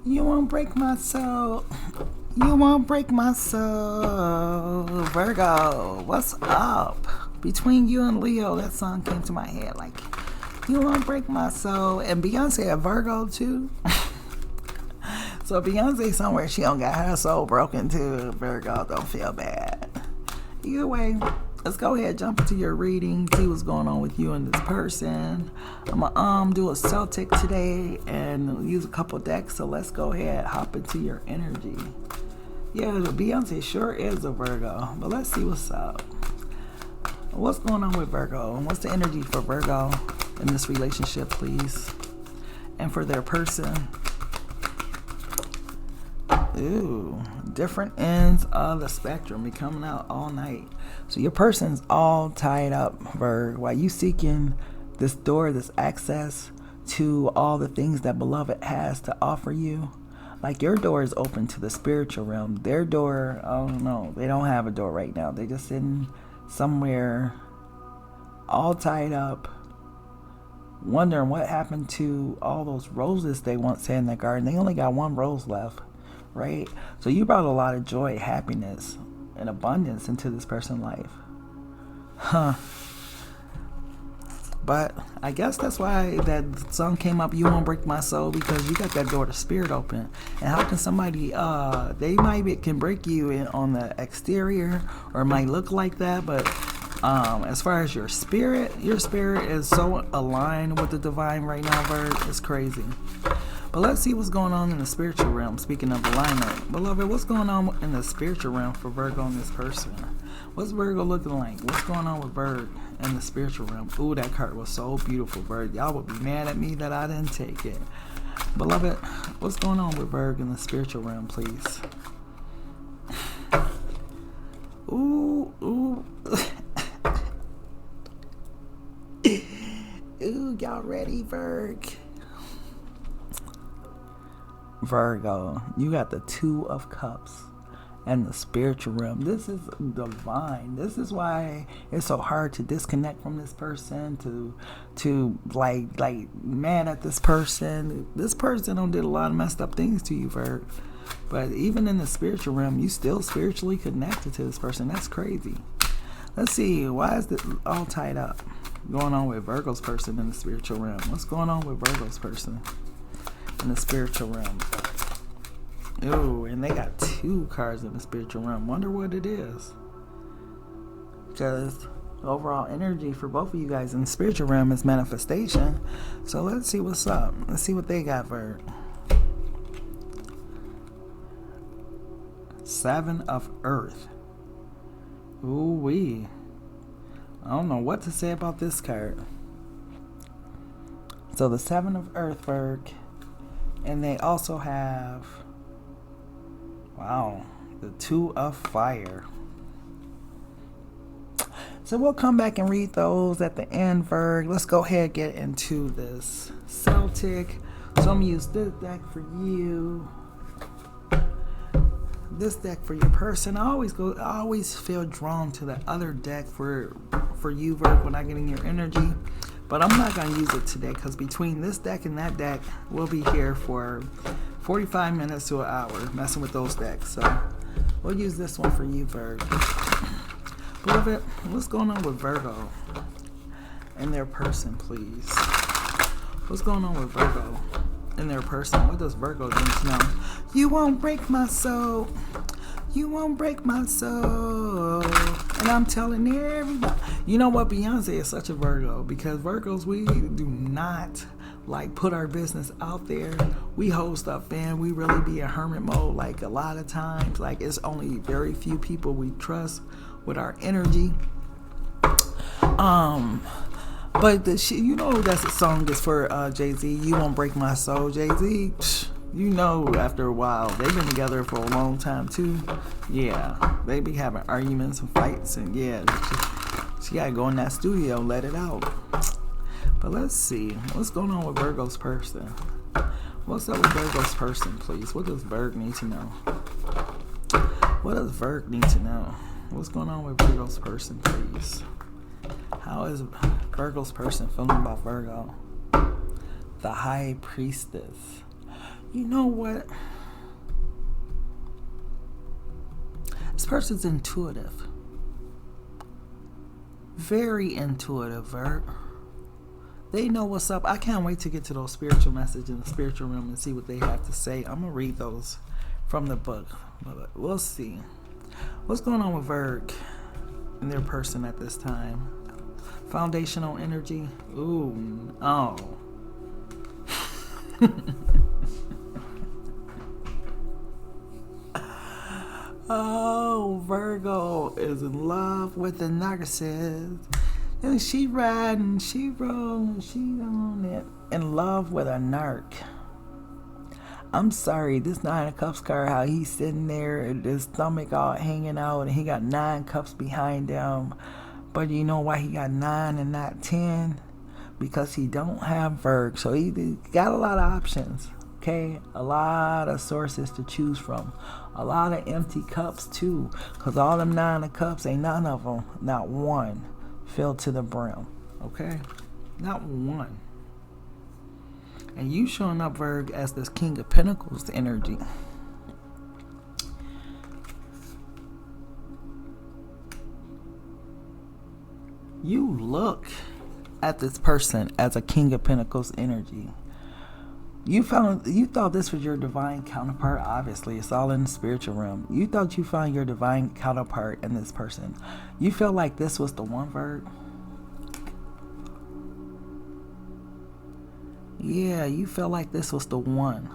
You won't break my soul. You won't break my soul. Virgo, what's up? Between you and Leo, that song came to my head like, you won't break my soul. And Beyonce a Virgo too. So Beyonce somewhere she don't got her soul broken too. Virgo, don't feel bad. Either way, let's go ahead, jump into your reading, see what's going on with you and this person. I'm gonna do a Celtic today and use a couple decks. So let's go ahead, hop into your energy. Yeah, Beyonce sure is a Virgo, but let's see what's up. What's going on with Virgo? What's the energy for Virgo in this relationship, please? And for their person. Ooh, different ends of the spectrum be coming out all night. So your person's all tied up, Virg, while you seeking this door, this access to all the things that beloved has to offer you. Like your door is open to the spiritual realm. Their door, I don't know, they don't have a door right now. They just sitting somewhere all tied up, wondering what happened to all those roses they once had in the garden. They only got one rose left, right? So you brought a lot of joy, happiness, and abundance into this person's life. But I guess that's why that song came up, You Won't Break My Soul, because you got that door to spirit open. And how can somebody, they can break you on the exterior, or it might look like that, but as far as your spirit is so aligned with the divine right now, Virg. It's crazy. But let's see what's going on in the spiritual realm. Speaking of alignment, beloved, what's going on in the spiritual realm for Virgo and this person? What's Virgo looking like? What's going on with Virg in the spiritual realm? Ooh, that card was so beautiful, Virg. Y'all would be mad at me that I didn't take it. Beloved, what's going on with Virg in the spiritual realm, please? Ooh. Ooh, y'all ready, Virg? Virgo, you got the Two of Cups and the spiritual realm. This is divine. This is why it's so hard to disconnect from this person, to like mad at this person. This person done did a lot of messed up things to you, Virg. But even in the spiritual realm, you still spiritually connected to this person. That's crazy. Let's see, why is this all tied up? Going on with Virgo's person in the spiritual realm. What's going on with Virgo's person in the spiritual realm? Ooh, and they got two cards in the spiritual realm. Wonder what it is. Because overall energy for both of you guys in the spiritual realm is manifestation. So let's see what's up. Let's see what they got, Virg. Seven of Earth. Ooh-wee. I don't know what to say about this card. So the Seven of Earth, Virg. And they also have, wow, the Two of Fire. So we'll come back and read those at the end, Virg. Let's go ahead and get into this Celtic. So I'm going to use this deck for you. This deck for your person. I always feel drawn to the other deck for you, Virg, when I get in your energy. But I'm not going to use it today because between this deck and that deck, we'll be here for 45 minutes to an hour messing with those decks. So we'll use this one for you, Virg. Beloved, what's going on with Virgo and their person, please? What's going on with Virgo and their person? What does Virgo need to know? You won't break my soul. You won't break my soul. And I'm telling everybody. You know what? Beyonce is such a Virgo, because Virgos, we do not like put our business out there. We hold stuff in. We really be in hermit mode. Like a lot of times, like it's only very few people we trust with our energy. But you know that's a song that's for Jay-Z. You Won't Break My Soul, Jay-Z. You know, after a while, they've been together for a long time too. Yeah, they be having arguments and fights, and yeah, she gotta go in that studio, let it out. But let's see, what's going on with Virgo's person? What's up with Virgo's person, please? What does Virg need to know? What does Virg need to know? What's going on with Virgo's person, please? How is Virgo's person feeling about Virgo? The High Priestess. You know what? This person's intuitive. Very intuitive, Virg. They know what's up. I can't wait to get to those spiritual messages in the spiritual realm and see what they have to say. I'm going to read those from the book. We'll see. What's going on with Virg and their person at this time? Foundational energy. Ooh. Oh. Oh, Virgo is in love with the narcissist. And she riding, she rolling, she on it. In love with a narc. I'm sorry, this 9 of Cups card, how he's sitting there, and his stomach all hanging out, and he got 9 cups behind him. But you know why he got 9 and not 10? Because he don't have Virg. So he got a lot of options. Okay, a lot of sources to choose from. A lot of empty cups too. Because all them 9 of Cups, ain't none of them, not one, filled to the brim. Okay? Not one. And you showing up, Virg, as this King of Pentacles energy. You look at this person as a King of Pentacles energy. You thought this was your divine counterpart. Obviously, it's all in the spiritual realm. You thought you found your divine counterpart in this person. You felt like this was the one, Virg. Yeah, you felt like this was the one.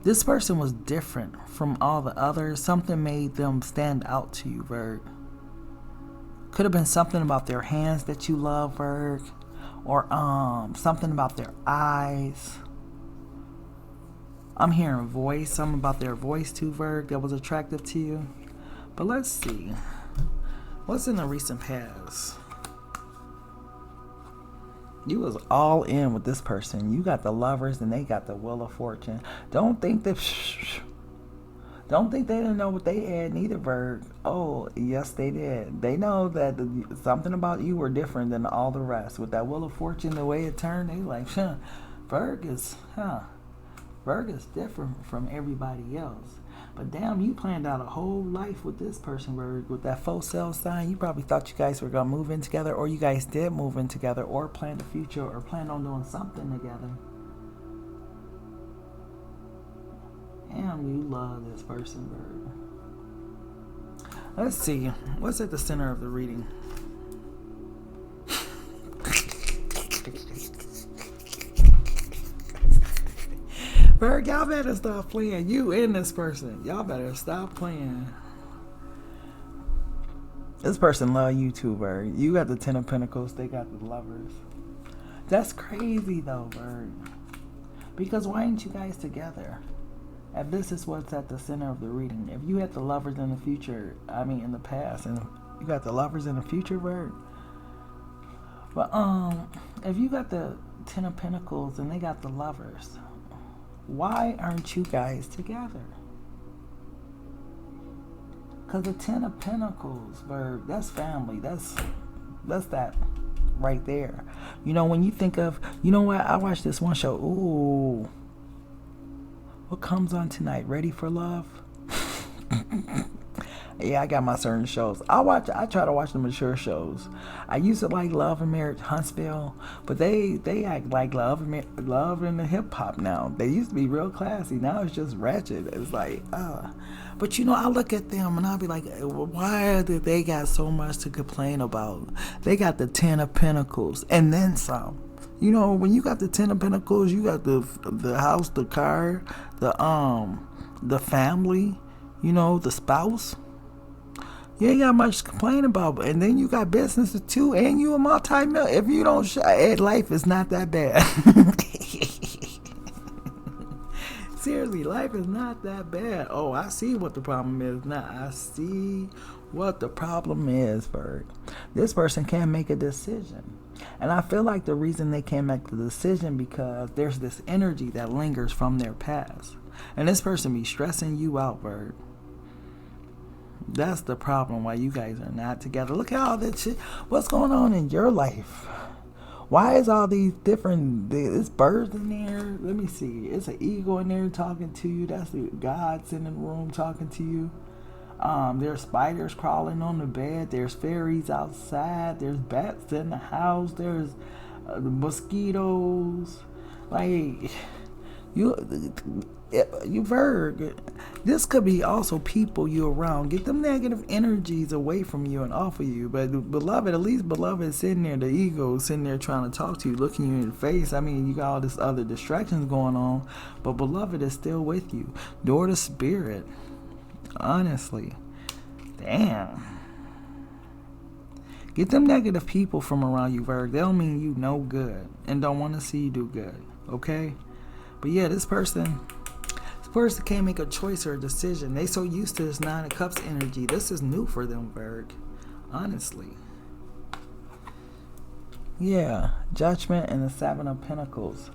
This person was different from all the others. Something made them stand out to you, Virg. Could have been something about their hands that you love, Virg. Or something about their eyes. I'm hearing voice. Something about their voice too, Virg, that was attractive to you. But let's see. What's in the recent past? You was all in with this person. You got the Lovers and they got the Wheel of Fortune. Don't think they didn't know what they had neither, Virg. Oh, yes, they did. They know that something about you were different than all the rest. With that Wheel of Fortune, the way it turned, they like, Virg is different from everybody else. But damn, you planned out a whole life with this person, Virg. With that full cell sign, you probably thought you guys were going to move in together, or you guys did move in together, or planned the future, or planned on doing something together. Damn, you love this person, Virg. Let's see. What's at the center of the reading? Virg, y'all better stop playing. You and this person. Y'all better stop playing. This person love you too, Virg. You got the 10 of Pentacles. They got the Lovers. That's crazy, though, Virg. Because why ain't you guys together? And this is what's at the center of the reading. If you had the Lovers in the future, in the past, and you got the Lovers in the future, Virg. But if you got the 10 of Pentacles and they got the Lovers, why aren't you guys together? Because the 10 of Pentacles, Virg, that's family. That's that right there. You know, when you think of, you know what? I watched this one show. Ooh. What comes on tonight? Ready for Love? Yeah, I got my certain shows. I try to watch the mature shows. I used to like Love and Marriage, Huntsville, but they act like Love and the hip hop now. They used to be real classy. Now it's just ratchet. It's like, But you know, I look at them and I'll be like, why did they got so much to complain about? They got the 10 of Pentacles and then some. You know, when you got the 10 of Pentacles, you got the house, the car, the family, you know, the spouse. You ain't got much to complain about. And then you got businesses too, and you a multi-million. If you don't life is not that bad. Seriously, life is not that bad. Oh, I see what the problem is now. I see what the problem is, Virg. This person can't make a decision. And I feel like the reason they can't make the decision because there's this energy that lingers from their past. And this person be stressing you out, Virg. That's the problem why you guys are not together. Look at all that shit. What's going on in your life? Why is all these different, it's birds in there? Let me see. It's an eagle in there talking to you. That's the gods in the room talking to you. There's spiders crawling on the bed. There's fairies outside. There's bats in the house. There's mosquitoes. Like, you Virg, this could be also people you around. Get them negative energies away from you and off of you. But beloved, at least beloved is sitting there, the ego is sitting there trying to talk to you, looking you in the face. I mean, you got all this other distractions going on, but beloved is still with you. Door to spirit. Honestly. Damn. Get them negative people from around you, Virg. They don't mean you no good and don't want to see you do good. Okay? But yeah, this person can't make a choice or a decision. They so used to this Nine of Cups energy. This is new for them, Virg. Honestly. Yeah. Judgment and the Seven of Pentacles.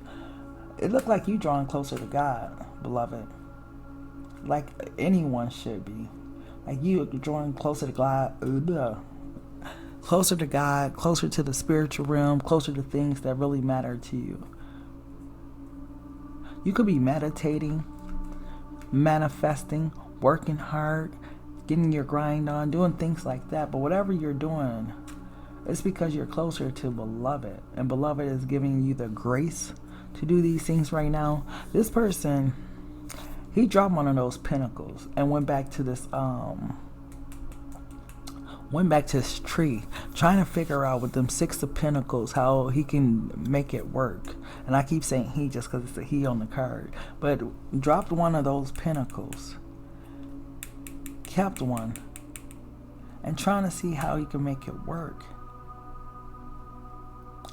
It looked like you drawing closer to God, beloved. Like anyone should be. Like you drawing closer to God. Closer to God, closer to the spiritual realm, closer to things that really matter to you. You could be meditating, manifesting, working hard, getting your grind on, doing things like that. But whatever you're doing, it's because you're closer to beloved. And beloved is giving you the grace to do these things right now. This person, he dropped one of those pentacles and went back to this tree, trying to figure out with them Six of Pentacles how he can make it work. And I keep saying he just because it's a he on the card. But dropped one of those pentacles, kept one, and trying to see how he can make it work.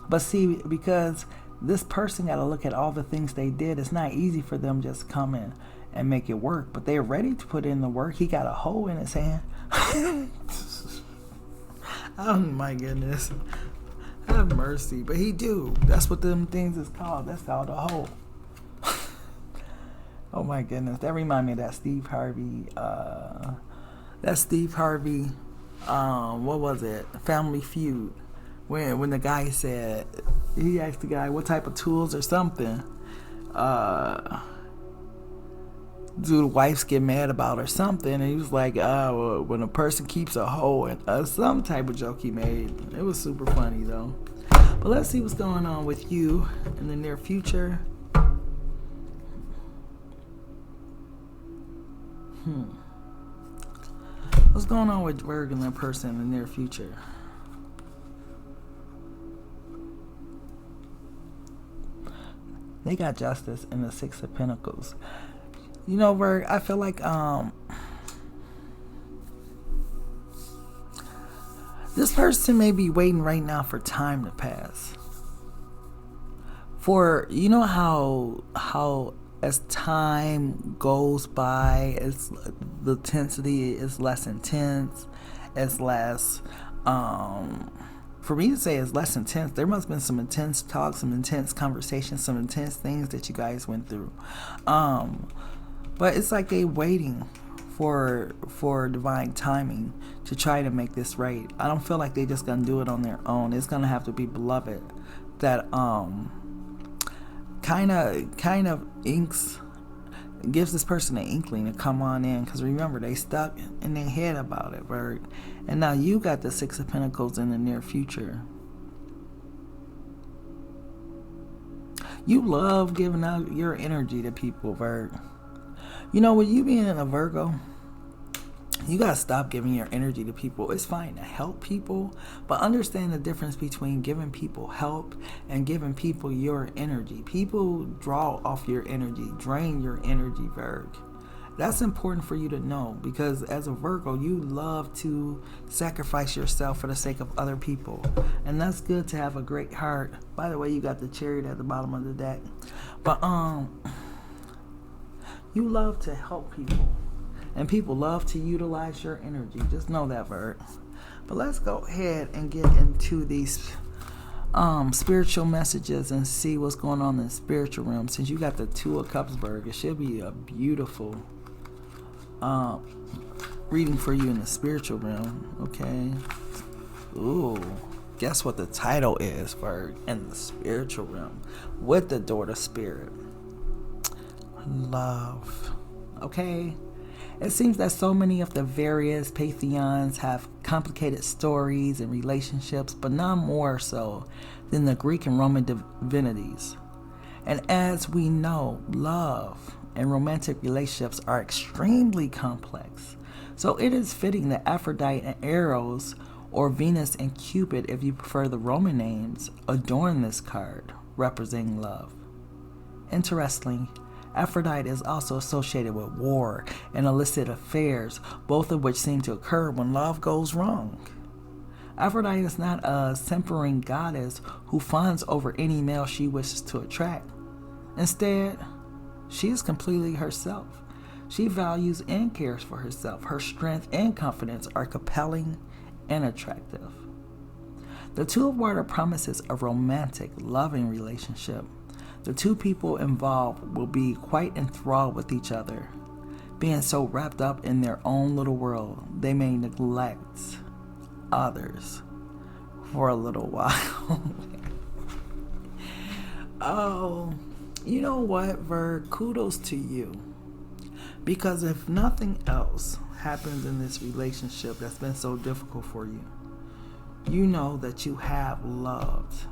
But see, because this person got to look at all the things they did, it's not easy for them just come in and make it work. But they're ready to put in the work. He got a hole in his hand. Oh my goodness. Have mercy. But he do. That's what them things is called. That's called a hole. Oh my goodness. That remind me of that Steve Harvey. What was it? Family Feud. When the guy said, he asked the guy what type of tools or something do the wives get mad about or something, and he was like, when a person keeps a hoe, and some type of joke he made. It was super funny though. But let's see what's going on with you in the near future. What's going on with Virgo and that person in the near future? They got Justice and the Six of Pentacles. You know, Virg, I feel like this person may be waiting right now for time to pass. For, you know how as time goes by, it's the intensity is less intense, it's less for me to say it's less intense. There must have been some intense talks, some intense conversations, some intense things that you guys went through. But it's like they waiting for divine timing to try to make this right. I don't feel like they just gonna do it on their own. It's gonna have to be beloved that kind of gives this person an inkling to come on in. Because remember, they stuck in their head about it, Virg. And now you got the Six of Pentacles in the near future. You love giving out your energy to people, Virg. You know, with you being a Virgo, you gotta stop giving your energy to people. It's fine to help people, but understand the difference between giving people help and giving people your energy. People draw off your energy, drain your energy, Virg. That's important for you to know, because as a Virgo, you love to sacrifice yourself for the sake of other people. And that's good to have a great heart. By the way, you got the Chariot at the bottom of the deck. But you love to help people. And people love to utilize your energy. Just know that, Virg. But let's go ahead and get into these spiritual messages and see what's going on in the spiritual realm. Since you got the Two of Cups, Virg, it should be a beautiful reading for you in the spiritual realm. Okay. Ooh. Guess what the title is for in the spiritual realm with the daughter spirit? Love. Okay? It seems that so many of the various pantheons have complicated stories and relationships, but none more so than the Greek and Roman divinities. And as we know, love and romantic relationships are extremely complex. So it is fitting that Aphrodite and Eros, or Venus and Cupid, if you prefer the Roman names, adorn this card, representing love. Interestingly, Aphrodite is also associated with war and illicit affairs, both of which seem to occur when love goes wrong. Aphrodite is not a simpering goddess who fawns over any male she wishes to attract. Instead, she is completely herself. She values and cares for herself. Her strength and confidence are compelling and attractive. The Two of Water promises a romantic, loving relationship. The two people involved will be quite enthralled with each other, being so wrapped up in their own little world they may neglect others for a little while. Oh, you know what, Virg? Kudos to you. Because if nothing else happens in this relationship that's been so difficult for you, you know that you have loved.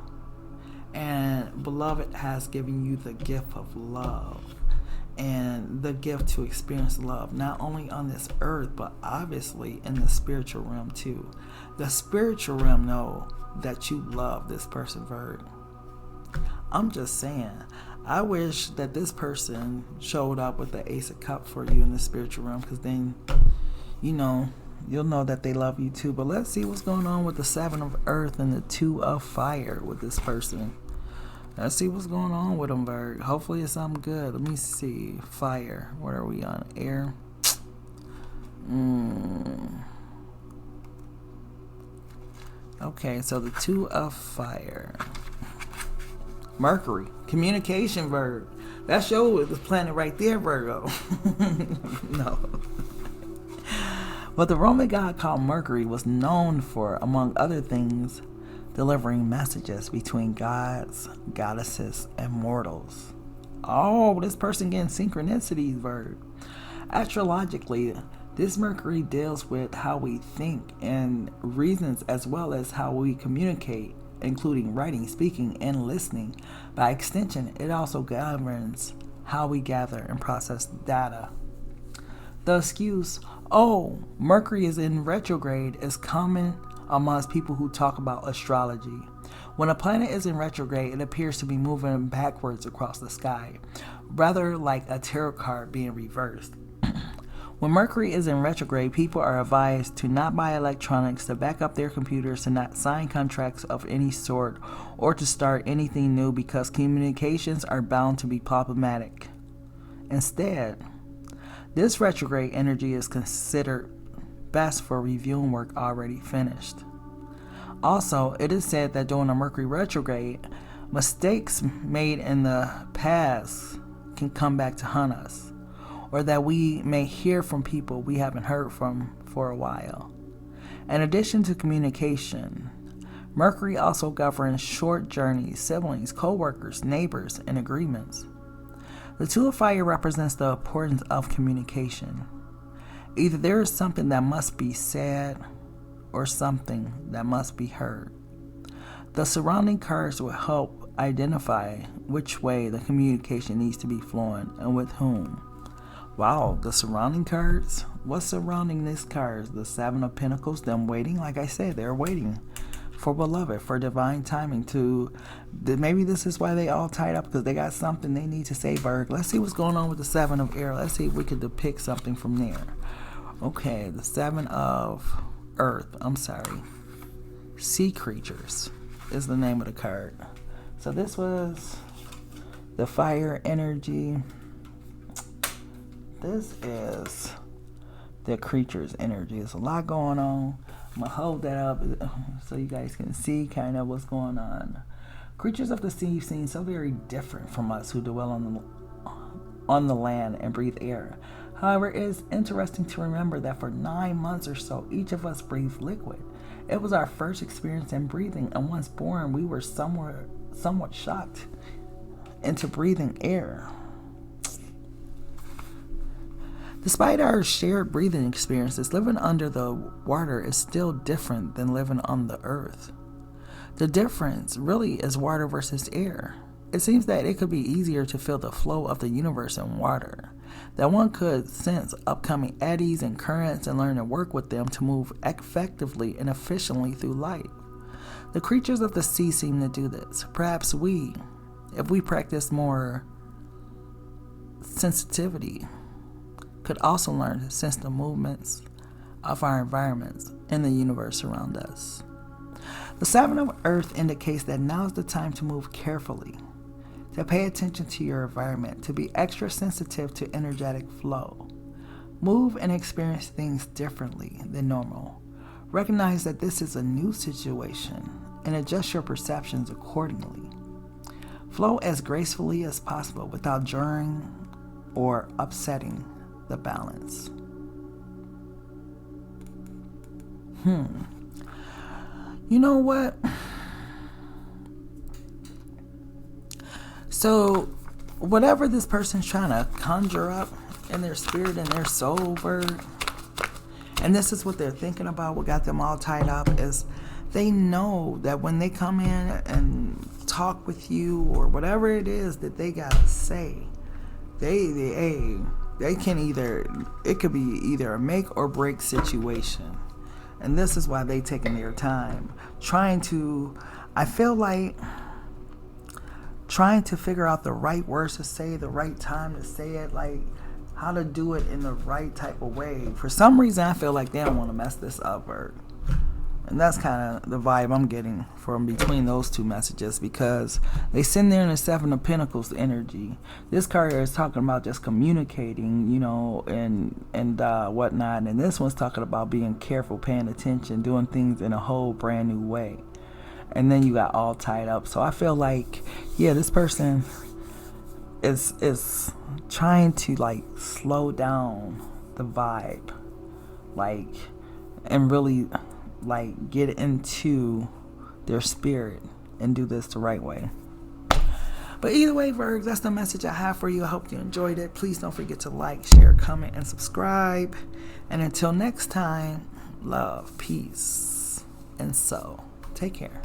And beloved has given you the gift of love and the gift to experience love, not only on this earth, but obviously in the spiritual realm too. The spiritual realm know that you love this person, Virg. I'm just saying, I wish that this person showed up with the Ace of Cups for you in the spiritual realm, because then, you know, you'll know that they love you too. But let's see what's going on with the Seven of Earth and the Two of Fire with this person. Let's see what's going on with them, Virg. Hopefully it's something good. Let me see. Fire. What are we on? Air. Okay, so the Two of Fire. Mercury. Communication, Virg. That's your planet right there, Virgo. No. But the Roman god called Mercury was known for, among other things, delivering messages between gods, goddesses, and mortals. Oh, this person getting synchronicities, Virg. Astrologically, this Mercury deals with how we think and reasons, as well as how we communicate, including writing, speaking, and listening. By extension, it also governs how we gather and process data. The excuse, oh, Mercury is in retrograde, is common amongst people who talk about astrology. When a planet is in retrograde, it appears to be moving backwards across the sky, rather like a tarot card being reversed. When Mercury is in retrograde, people are advised to not buy electronics, to back up their computers, to not sign contracts of any sort, or to start anything new, because communications are bound to be problematic. Instead, this retrograde energy is considered best for reviewing work already finished. Also, it is said that during a Mercury retrograde, mistakes made in the past can come back to haunt us, or that we may hear from people we haven't heard from for a while. In addition to communication, Mercury also governs short journeys, siblings, co-workers, neighbors, and agreements. The Two of Fire represents the importance of communication. Either there is something that must be said or something that must be heard. The surrounding cards will help identify which way the communication needs to be flowing and with whom. Wow, the surrounding cards? What's surrounding these cards? The Seven of Pentacles, them waiting. Like I said, they're waiting for beloved, for divine timing to, maybe this is why they all tied up, because they got something they need to say, Virg. Let's see what's going on with the Seven of Air. Let's see if we could depict something from there. Okay, the Seven of Earth, Sea Creatures is the name of the card. So this was the fire energy. This is the creature's energy. There's a lot going on. I'm going to hold that up so you guys can see kind of what's going on. Creatures of the sea seem so very different from us who dwell on the land and breathe air. However, it is interesting to remember that for 9 months or so, each of us breathes liquid. It was our first experience in breathing, and once born, we were somewhat shocked into breathing air. Despite our shared breathing experiences, living under the water is still different than living on the earth. The difference really is water versus air. It seems that it could be easier to feel the flow of the universe in water, that one could sense upcoming eddies and currents and learn to work with them to move effectively and efficiently through life. The creatures of the sea seem to do this. Perhaps we, if we practice more sensitivity, could also learn to sense the movements of our environments and the universe around us. The 7 of Earth indicates that now is the time to move carefully, to pay attention to your environment, to be extra sensitive to energetic flow. Move and experience things differently than normal. Recognize that this is a new situation and adjust your perceptions accordingly. Flow as gracefully as possible without jarring or upsetting the balance. You know what? So, whatever this person's trying to conjure up in their spirit and their soul, Virg, and this is what they're thinking about, what got them all tied up, is they know that when they come in and talk with you or whatever it is that they gotta say, they can either, it could be either a make or break situation. And this is why they taking their time trying to, I feel like, trying to figure out the right words to say, the right time to say it, like how to do it in the right type of way. For some reason, I feel like they don't want to mess this up, Virg. And that's kind of the vibe I'm getting from between those two messages, because they sitting there in the 7 of Pentacles energy. This card is talking about just communicating, you know, and whatnot. And this one's talking about being careful, paying attention, doing things in a whole brand new way. And then you got all tied up. So I feel like, yeah, this person is trying to like slow down the vibe, like, and really like get into their spirit and do this the right way. But either way, Virg, that's the message I have for you. I hope you enjoyed it. Please don't forget to like, share, comment, and subscribe. And until next time, love, peace, and so take care.